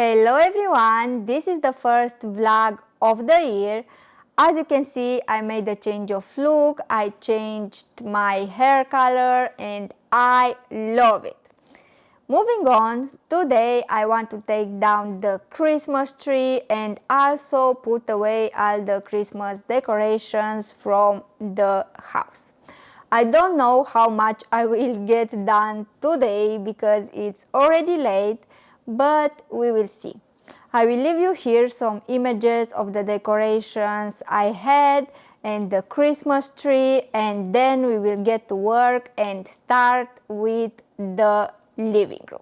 Hello everyone, this is the first vlog of the year. As you can see, I made a change of look, I changed my hair color and I love it. Moving on, today I want to take down the Christmas tree and also put away all the Christmas decorations from the house. I don't know how much I will get done today because it's already late, but we will see. I will leave you here some images of the decorations I had and the Christmas tree, and then we will get to work and start with the living room.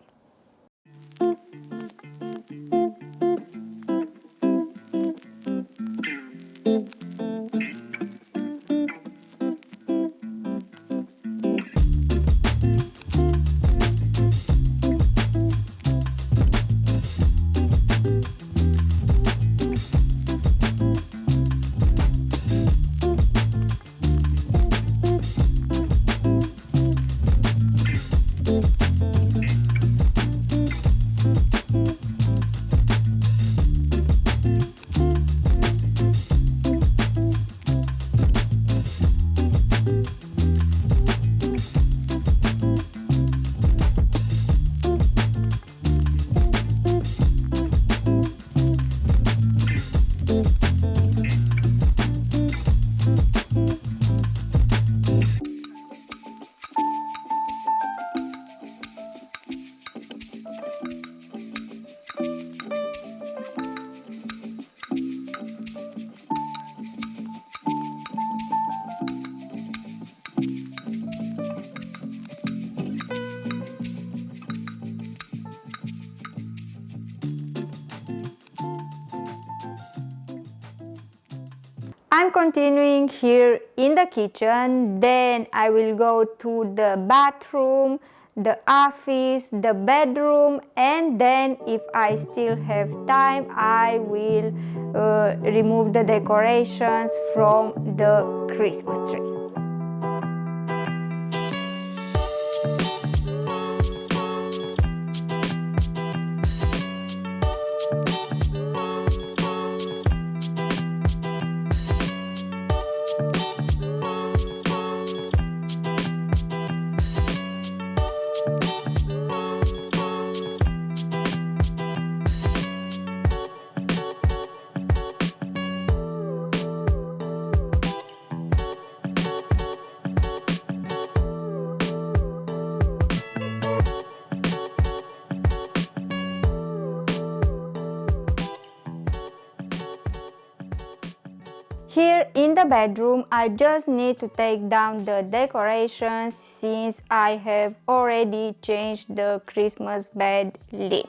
I'm continuing here in the kitchen, then I will go to the bathroom, the office, the bedroom, and then if I still have time, I will remove the decorations from the Christmas tree. Here in the bedroom, I just need to take down the decorations since I have already changed the Christmas bed linen.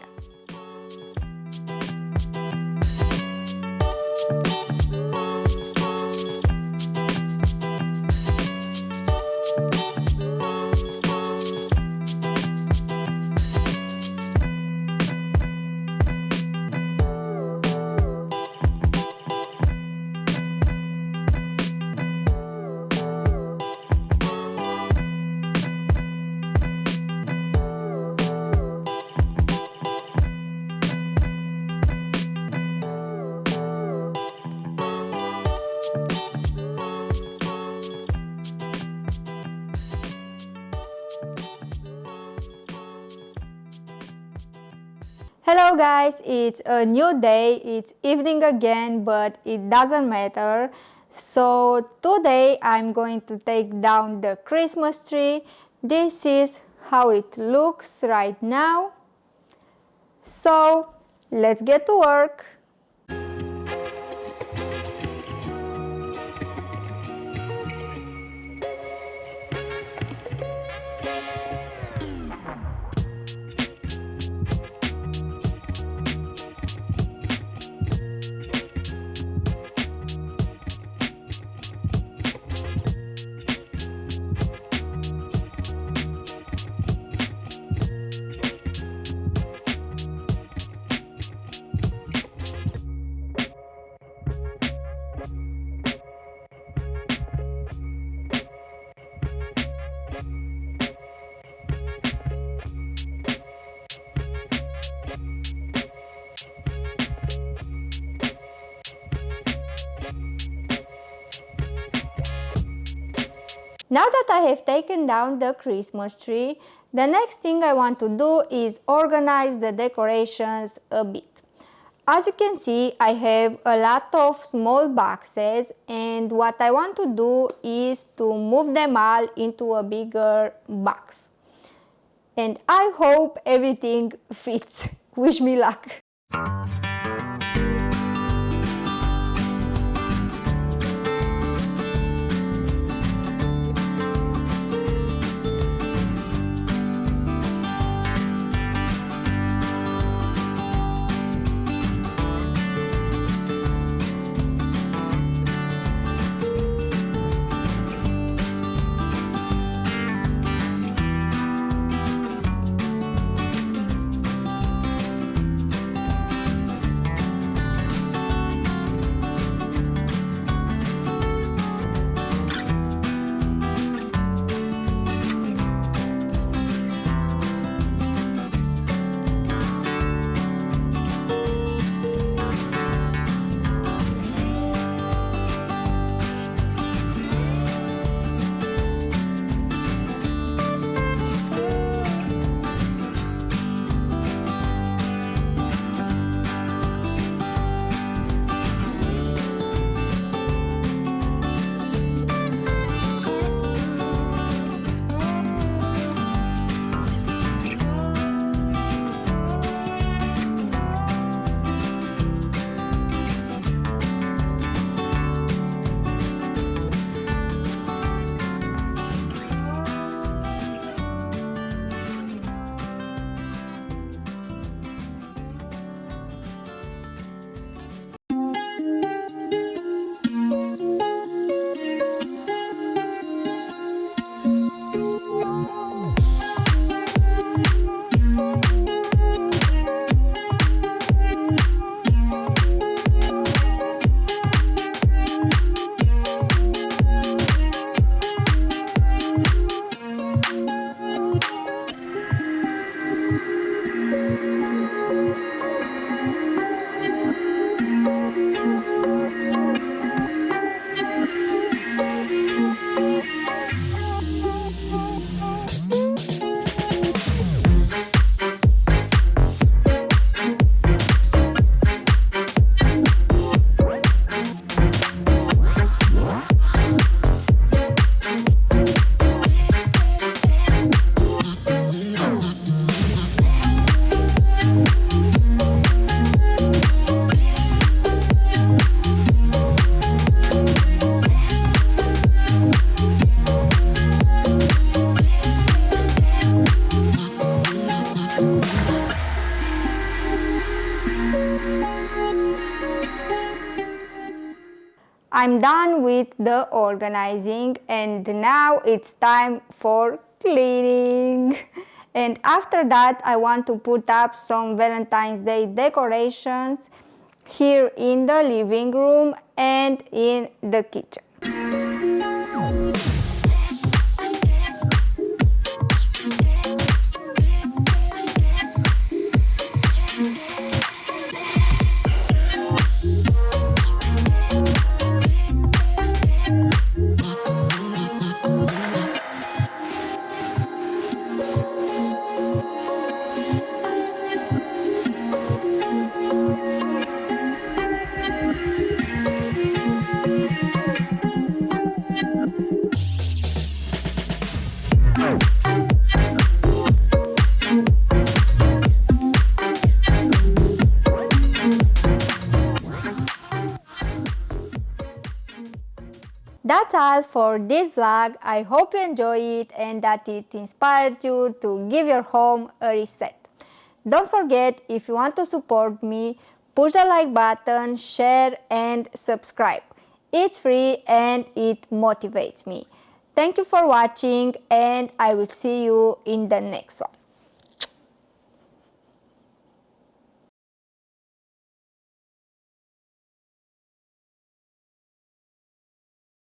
Hello guys, it's a new day, it's evening again, but it doesn't matter. So today I'm going to take down the Christmas tree. This is how it looks right now. So let's get to work. Now that I have taken down the Christmas tree, the next thing I want to do is organize the decorations a bit. As you can see, I have a lot of small boxes, and what I want to do is to move them all into a bigger box. And I hope everything fits. Wish me luck. I'm done with the organizing, and now it's time for cleaning. And after that, I want to put up some Valentine's Day decorations here in the living room and in the kitchen. That's all for this vlog. I hope you enjoy it and that it inspired you to give your home a reset. Don't forget, if you want to support me, push the like button, share and subscribe. It's free and it motivates me. Thank you for watching, and I will see you in the next one.